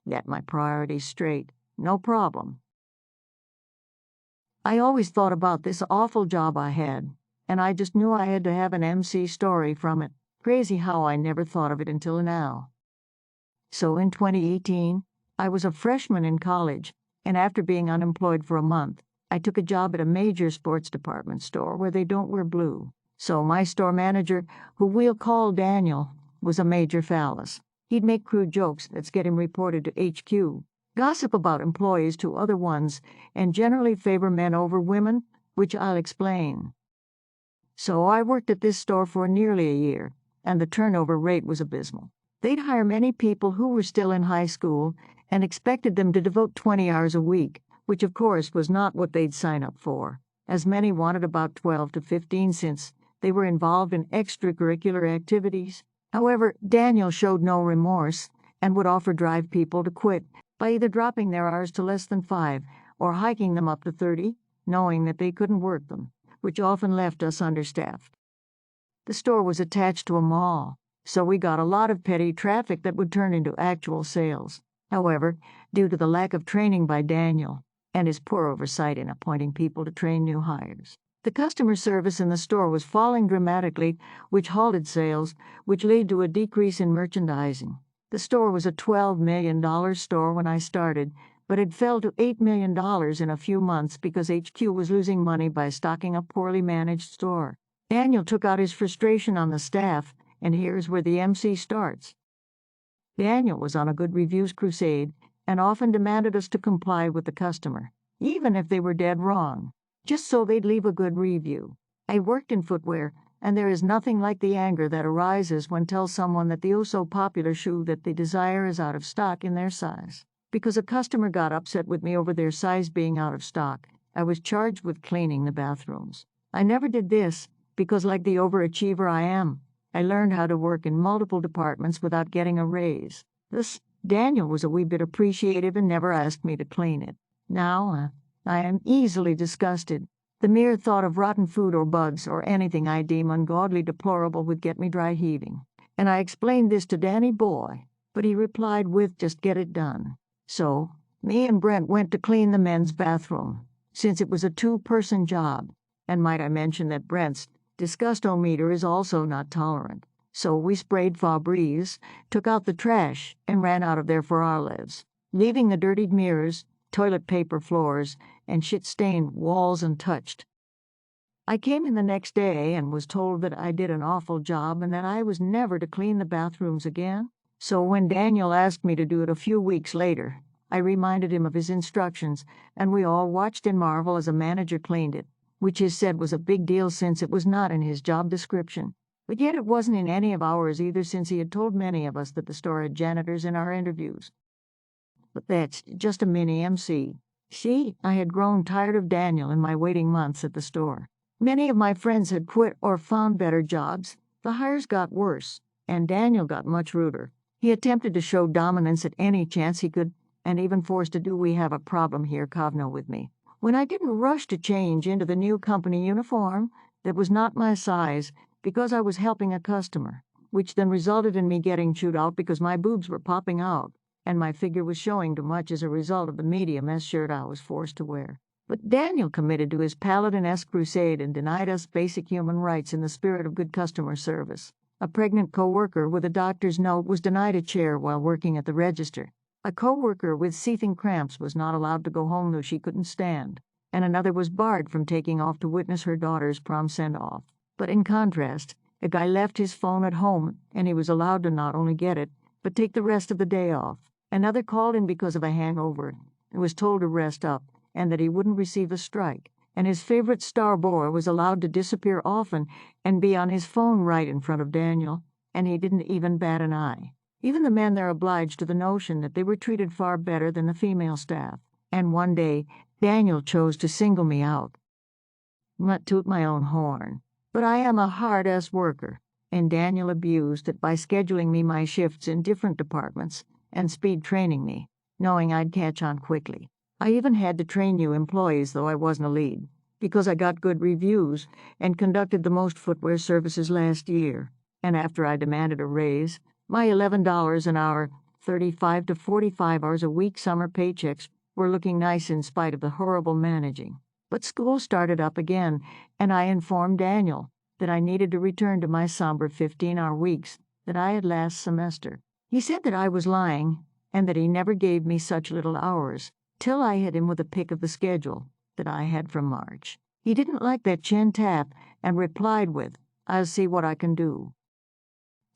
Get my priorities straight. No problem. I always thought about this awful job I had, and I just knew I had to have an MC story from it. Crazy how I never thought of it until now. So in 2018, I was a freshman in college, and after being unemployed for a month, I took a job at a major sports department store where they don't wear blue. So my store manager, who we'll call Daniel, was a major phallus. He'd make crude jokes that's get him reported to HQ, gossip about employees to other ones, and generally favor men over women, which I'll explain. So I worked at this store for nearly a year, and the turnover rate was abysmal. They'd hire many people who were still in high school and expected them to devote 20 hours a week, which of course was not what they'd sign up for, as many wanted about 12 to 15 since they were involved in extracurricular activities. However, Daniel showed no remorse and would offer drive people to quit by either dropping their hours to less than 5 or hiking them up to 30, knowing that they couldn't work them, which often left us understaffed. The store was attached to a mall, so we got a lot of petty traffic that would turn into actual sales. However, due to the lack of training by Daniel and his poor oversight in appointing people to train new hires, the customer service in the store was falling dramatically, which halted sales, which led to a decrease in merchandising. The store was a $12 million store when I started, but it fell to $8 million in a few months because HQ was losing money by stocking a poorly managed store. Daniel took out his frustration on the staff, and here's where the MC starts. Daniel was on a good reviews crusade and often demanded us to comply with the customer, even if they were dead wrong, just so they'd leave a good review. I worked in footwear, and there is nothing like the anger that arises when tell someone that the oh-so-popular shoe that they desire is out of stock in their size. Because a customer got upset with me over their size being out of stock, I was charged with cleaning the bathrooms. I never did this because, like the overachiever I am, I learned how to work in multiple departments without getting a raise. Thus, Daniel was a wee bit appreciative and never asked me to clean it. Now, I am easily disgusted. The mere thought of rotten food or bugs or anything I deem ungodly deplorable would get me dry heaving. And I explained this to Danny Boy, but he replied with, just get it done. So, me and Brent went to clean the men's bathroom, since it was a 2-person job. And might I mention that Brent's disgustometer is also not tolerant. So we sprayed Febreze, took out the trash, and ran out of there for our lives, leaving the dirtied mirrors, toilet paper floors, and shit-stained walls untouched. I came in the next day and was told that I did an awful job and that I was never to clean the bathrooms again. So when Daniel asked me to do it a few weeks later, I reminded him of his instructions, and we all watched in marvel as a manager cleaned it, which he said was a big deal since it was not in his job description. But yet it wasn't in any of ours either, since he had told many of us that the store had janitors in our interviews. But that's just a mini MC. See, I had grown tired of Daniel in my waiting months at the store. Many of my friends had quit or found better jobs. The hires got worse, and Daniel got much ruder. He attempted to show dominance at any chance he could, and even forced to do "we have a problem here" Kovno with me. When I didn't rush to change into the new company uniform that was not my size because I was helping a customer, which then resulted in me getting chewed out because my boobs were popping out, and my figure was showing too much as a result of the medium S shirt I was forced to wear. But Daniel committed to his paladin-esque crusade and denied us basic human rights in the spirit of good customer service. A pregnant co-worker with a doctor's note was denied a chair while working at the register. A co-worker with seething cramps was not allowed to go home though she couldn't stand, and another was barred from taking off to witness her daughter's prom send-off. But in contrast, a guy left his phone at home, and he was allowed to not only get it, but take the rest of the day off. Another called in because of a hangover and was told to rest up, and that he wouldn't receive a strike, and his favorite star boy was allowed to disappear often and be on his phone right in front of Daniel, and he didn't even bat an eye. Even the men there obliged to the notion that they were treated far better than the female staff, and one day Daniel chose to single me out. Not toot my own horn, but I am a hard-ass worker, and Daniel abused it by scheduling me my shifts in different departments and speed training me, knowing I'd catch on quickly. I even had to train new employees, though I wasn't a lead, because I got good reviews and conducted the most footwear services last year, and after I demanded a raise, my $11 an hour 35 to 45 hours a week summer paychecks were looking nice in spite of the horrible managing. But school started up again, and I informed Daniel that I needed to return to my somber 15-hour weeks that I had last semester. He said that I was lying, and that he never gave me such little hours, till I hit him with a pic of the schedule that I had from March. He didn't like that chin tap and replied with, "I'll see what I can do."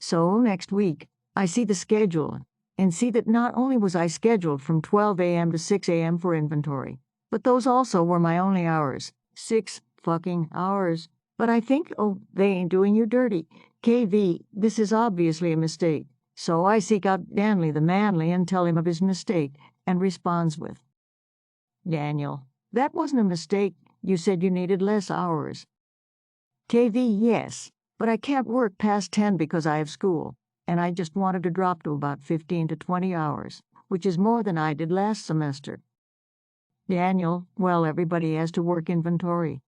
So next week, I see the schedule and see that not only was I scheduled from 12 a.m. to 6 a.m. for inventory, but those also were my only hours. 6 fucking hours. But I think, oh, they ain't doing you dirty. KV, this is obviously a mistake. So I seek out Danley the Manly and tell him of his mistake, and responds with, "Daniel, that wasn't a mistake. You said you needed less hours." KV, yes, but I can't work past 10 because I have school, and I just wanted to drop to about 15 to 20 hours, which is more than I did last semester. Daniel, well, everybody has to work inventory.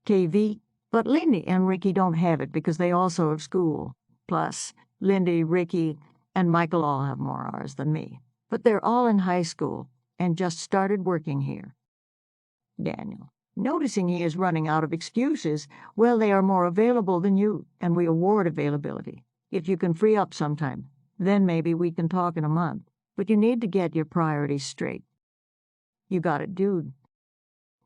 KV, but Lindy and Ricky don't have it because they also have school. Plus, Lindy, Ricky, and Michael all have more hours than me, but they're all in high school and just started working here. Daniel, noticing he is running out of excuses, well, they are more available than you, and we award availability. If you can free up sometime, then maybe we can talk in a month, but you need to get your priorities straight. You got it, dude.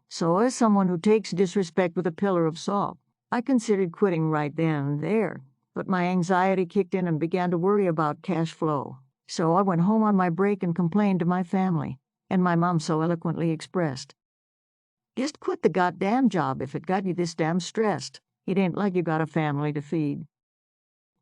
So as someone who takes disrespect with a pillar of salt, I considered quitting right then and there, but my anxiety kicked in and began to worry about cash flow. So I went home on my break and complained to my family, and my mom so eloquently expressed, "Just quit the goddamn job if it got you this damn stressed. It ain't like you got a family to feed."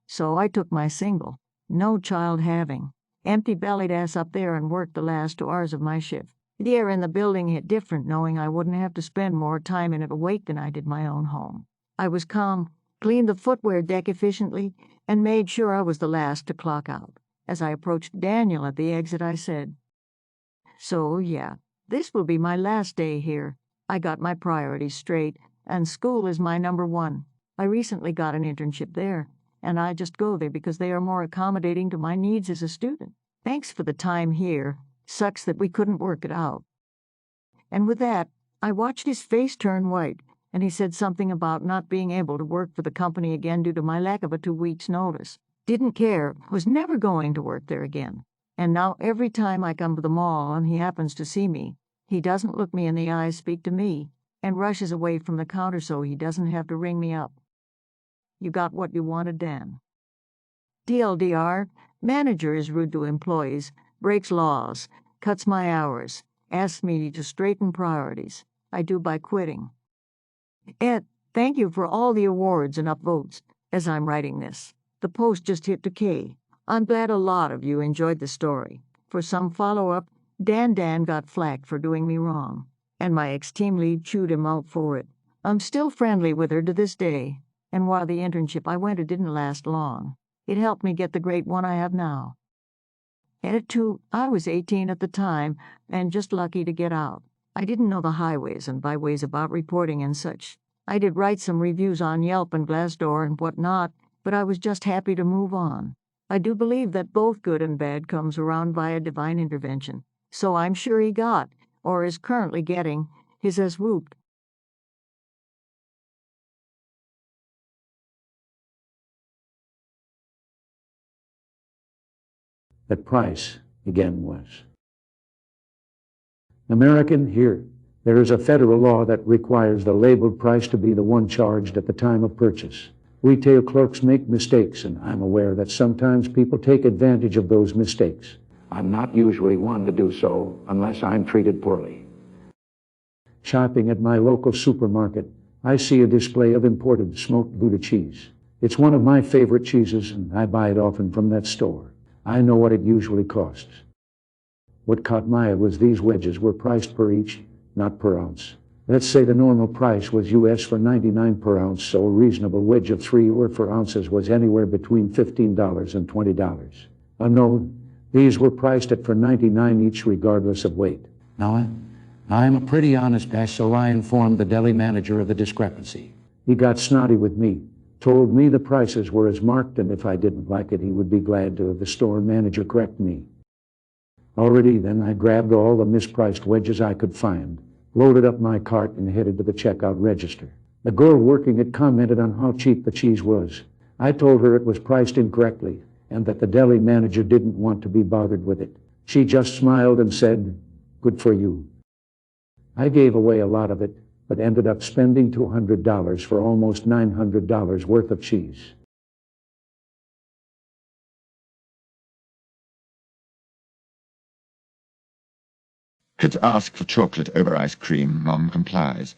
So I took my single, no child having, empty-bellied ass up there and worked the last 2 hours of my shift. The air in the building hit different knowing I wouldn't have to spend more time in it awake than I did my own home. I was calm, cleaned the footwear deck efficiently, and made sure I was the last to clock out. As I approached Daniel at the exit, I said, "So, yeah, this will be my last day here. I got my priorities straight, and school is my number one. I recently got an internship there, and I just go there because they are more accommodating to my needs as a student. Thanks for the time here. Sucks that we couldn't work it out." And with that, I watched his face turn white, and he said something about not being able to work for the company again due to my lack of a 2 weeks' notice. Didn't care, was never going to work there again. And now every time I come to the mall and he happens to see me, he doesn't look me in the eyes, speak to me, and rushes away from the counter so he doesn't have to ring me up. You got what you wanted, Dan. TLDR, manager is rude to employees, breaks laws, cuts my hours, asks me to straighten priorities. I do by quitting. Ed, thank you for all the awards and upvotes. As I'm writing this, the post just hit to K. I'm glad a lot of you enjoyed the story. For some follow-up, Dan got flack for doing me wrong, and my ex-team lead chewed him out for it. I'm still friendly with her to this day, and while the internship I went to didn't last long, it helped me get the great one I have now. Edit 2, I was 18 at the time, and just lucky to get out. I didn't know the highways and byways about reporting and such. I did write some reviews on Yelp and Glassdoor and whatnot, but I was just happy to move on. I do believe that both good and bad comes around via divine intervention, so I'm sure he got, or is currently getting, his as whooped. The price, again, was. American, here, there is a federal law that requires the labeled price to be the one charged at the time of purchase. Retail clerks make mistakes, and I'm aware that sometimes people take advantage of those mistakes. I'm not usually one to do so unless I'm treated poorly. Shopping at my local supermarket, I see a display of imported smoked Gouda cheese. It's one of my favorite cheeses, and I buy it often from that store. I know what it usually costs. What caught my eye was these wedges were priced per each, not per ounce. Let's say the normal price was US for 99 per ounce, so a reasonable wedge of 3 or 4 ounces was anywhere between $15 and $20. No, these were priced at for 99 each regardless of weight. Now, I'm a pretty honest guy, so I informed the deli manager of the discrepancy. He got snotty with me, told me the prices were as marked, and if I didn't like it, he would be glad to have the store manager correct me. Already then, I grabbed all the mispriced wedges I could find, loaded up my cart, and headed to the checkout register. The girl working it commented on how cheap the cheese was. I told her it was priced incorrectly and that the deli manager didn't want to be bothered with it. She just smiled and said, "Good for you." I gave away a lot of it, but ended up spending $200 for almost $900 worth of cheese. Kids ask for chocolate over ice cream. Mom complies.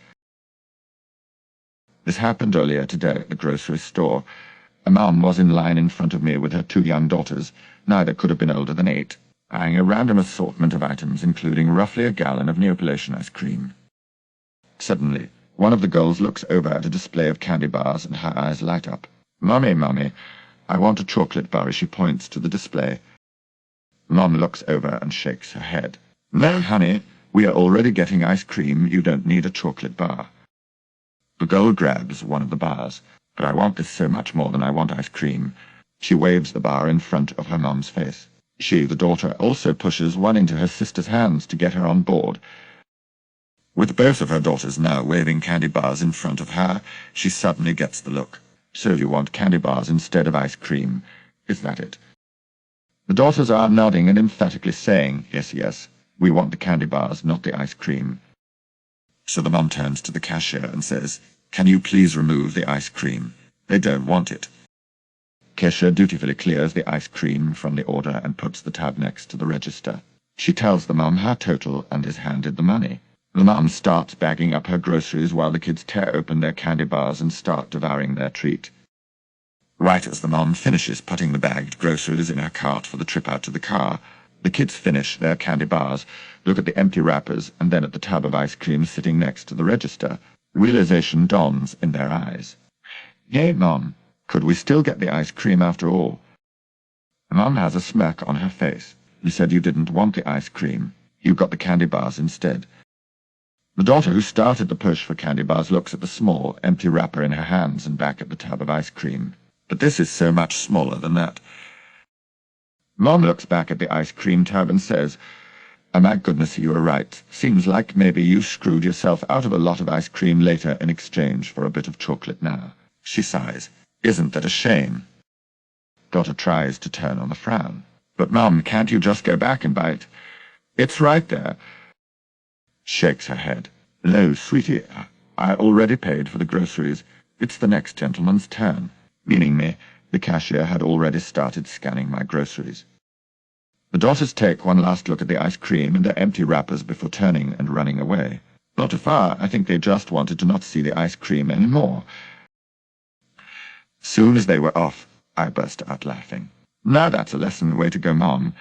This happened earlier today at the grocery store. A mom was in line in front of me with her 2 young daughters. Neither could have been older than 8, eyeing a random assortment of items, including roughly a gallon of Neapolitan ice cream. Suddenly, one of the girls looks over at a display of candy bars and her eyes light up. "Mommy, Mommy, I want a chocolate bar," as she points to the display. Mom looks over and shakes her head. "No, honey, we are already getting ice cream. You don't need a chocolate bar." The girl grabs one of the bars. "But I want this so much more than I want ice cream." She waves the bar in front of her mom's face. She, the daughter, also pushes one into her sister's hands to get her on board. With both of her daughters now waving candy bars in front of her, she suddenly gets the look. "So you want candy bars instead of ice cream, is that it?" The daughters are nodding and emphatically saying, "Yes, yes, we want the candy bars, not the ice cream." So the mom turns to the cashier and says, "Can you please remove the ice cream? They don't want it." Cashier dutifully clears the ice cream from the order and puts the tab next to the register. She tells the mom her total and is handed the money. The mom starts bagging up her groceries while the kids tear open their candy bars and start devouring their treat. Right as the mom finishes putting the bagged groceries in her cart for the trip out to the car, the kids finish their candy bars, look at the empty wrappers, and then at the tub of ice cream sitting next to the register. Realization dawns in their eyes. "Hey, Mom, could we still get the ice cream after all?" Mom has a smirk on her face. "You said you didn't want the ice cream. You got the candy bars instead." The daughter who started the push for candy bars looks at the small, empty wrapper in her hands and back at the tub of ice cream. "But this is so much smaller than that." Mom looks back at the ice cream tub and says, "Oh my goodness, you were right. Seems like maybe you screwed yourself out of a lot of ice cream later in exchange for a bit of chocolate now." She sighs. "Isn't that a shame?" Daughter tries to turn on a frown. "But Mom, can't you just go back and buy it? It's right there." Shakes her head. "No, sweetie, I already paid for the groceries. It's the next gentleman's turn." Meaning me. The cashier had already started scanning my groceries. The daughters take one last look at the ice cream and their empty wrappers before turning and running away. Not too far. I think they just wanted to not see the ice cream anymore. Soon as they were off, I burst out laughing. "Now that's a lesson. Way to go, Mom."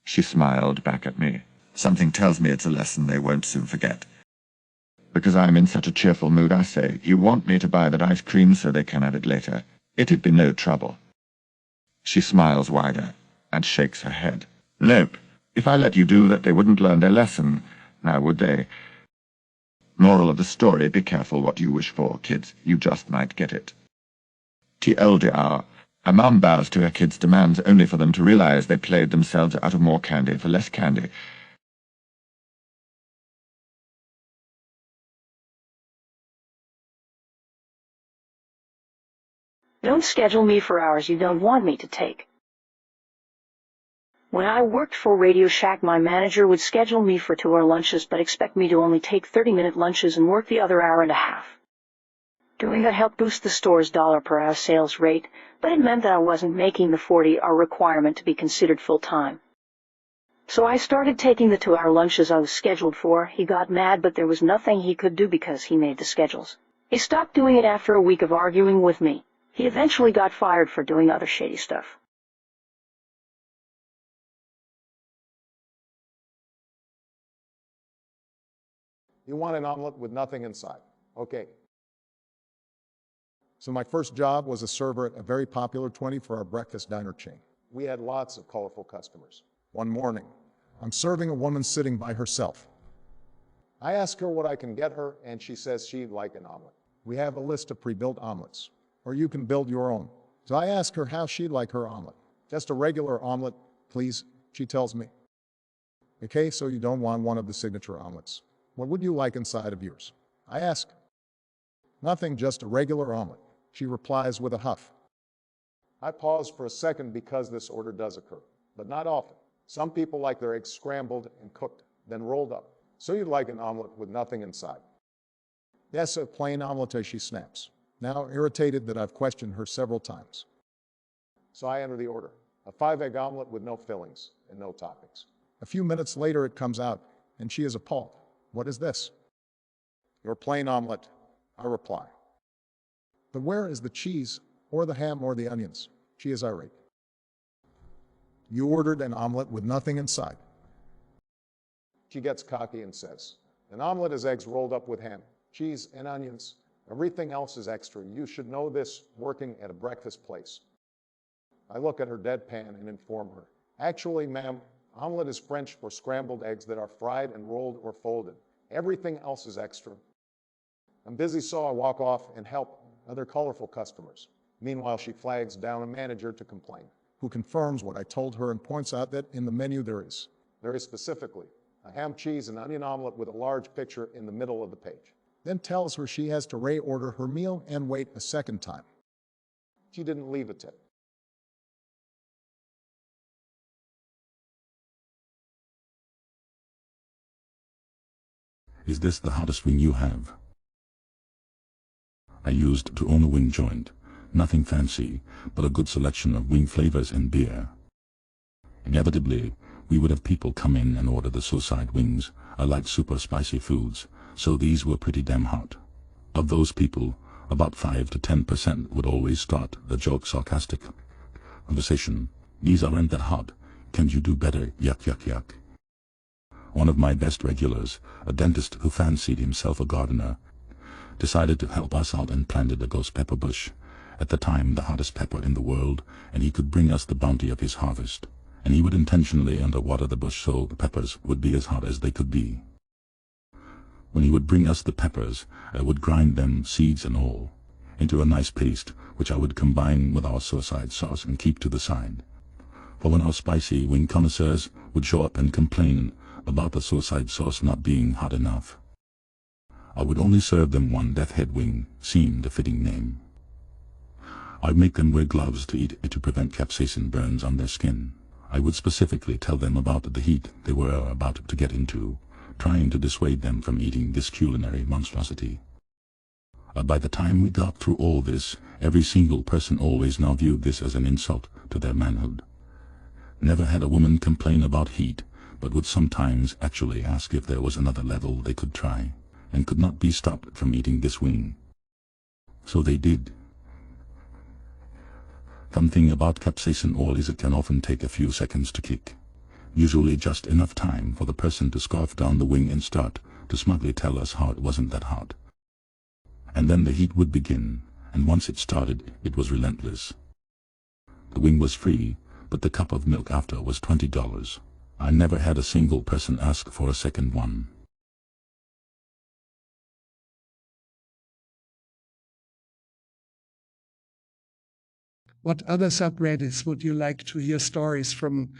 She smiled back at me. Something tells me it's a lesson they won't soon forget. Because I'm in such a cheerful mood, I say, "You want me to buy that ice cream so they can have it later? It'd be no trouble." She smiles wider and shakes her head. "Nope. If I let you do that, they wouldn't learn their lesson, now would they?" Moral of the story, be careful what you wish for, kids. You just might get it. TLDR. A mom bows to her kids' demands only for them to realize they played themselves out of more candy for less candy. Don't schedule me for hours you don't want me to take. When I worked for Radio Shack, my manager would schedule me for 2-hour lunches but expect me to only take 30-minute lunches and work the other hour and a half. Doing that helped boost the store's dollar per hour sales rate, but it meant that I wasn't making the 40-hour requirement to be considered full-time. So I started taking the 2-hour lunches I was scheduled for. He got mad, but there was nothing he could do because he made the schedules. He stopped doing it after a week of arguing with me. He eventually got fired for doing other shady stuff. You want an omelet with nothing inside. Okay. So my first job was a server at a very popular 24-hour breakfast diner chain. We had lots of colorful customers. One morning, I'm serving a woman sitting by herself. I ask her what I can get her, and she says she'd like an omelet. We have a list of pre-built omelets. or you can build your own. So I ask her how she'd like her omelet. Just a regular omelet, please, she tells me. Okay, so you don't want one of the signature omelets. What would you like inside of yours? I ask. Nothing, just a regular omelet, she replies with a huff. I pause for a second because this order does occur, but not often. Some people like their eggs scrambled and cooked, then rolled up. So you'd like an omelet with nothing inside. Yes, a plain omelet, she snaps, now irritated that I've questioned her several times. So I enter the order, a 5-egg omelet with no fillings and no toppings. A few minutes later it comes out, and she is appalled. What is this? Your plain omelet, I reply. But where is the cheese, or the ham, or the onions? She is irate. You ordered an omelet with nothing inside. She gets cocky and says, an omelet is eggs rolled up with ham, cheese, and onions. Everything else is extra. You should know this working at a breakfast place. I look at her deadpan and inform her. Actually, ma'am, omelet is French for scrambled eggs that are fried and rolled or folded. Everything else is extra. I'm busy, so I walk off and help other colorful customers. Meanwhile, she flags down a manager to complain, who confirms what I told her and points out that in the menu there is very specifically, a ham, cheese, and onion omelet with a large picture in the middle of the page. Then tells her she has to reorder her meal and wait a second time. She didn't leave a tip. Is this the hottest wing you have? I used to own a wing joint. Nothing fancy, but a good selection of wing flavors and beer. Inevitably, we would have people come in and order the suicide wings. I like super spicy foods, so these were pretty damn hot. Of those people, about 5 to 10% would always start the joke sarcastic conversation. These aren't that hot. Can you do better? Yuck, yuck, yuck. One of my best regulars, a dentist who fancied himself a gardener, decided to help us out and planted a ghost pepper bush, at the time the hottest pepper in the world, and he could bring us the bounty of his harvest. And he would intentionally underwater the bush so the peppers would be as hot as they could be. When he would bring us the peppers, I would grind them, seeds and all, into a nice paste, which I would combine with our suicide sauce and keep to the side. For when our spicy wing connoisseurs would show up and complain about the suicide sauce not being hot enough, I would only serve them one death head wing, seemed a fitting name. I'd make them wear gloves to eat it to prevent capsaicin burns on their skin. I would specifically tell them about the heat they were about to get into, trying to dissuade them from eating this culinary monstrosity. By the time we got through all this, every single person always now viewed this as an insult to their manhood. Never had a woman complain about heat, but would sometimes actually ask if there was another level they could try, and could not be stopped from eating this wing. So they did. Fun thing about capsaicin oil is it can often take a few seconds to kick. Usually just enough time for the person to scarf down the wing and start to smugly tell us how it wasn't that hot. And then the heat would begin, and once it started, it was relentless. The wing was free, but the cup of milk after was $20. I never had a single person ask for a second one. What other subreddits would you like to hear stories from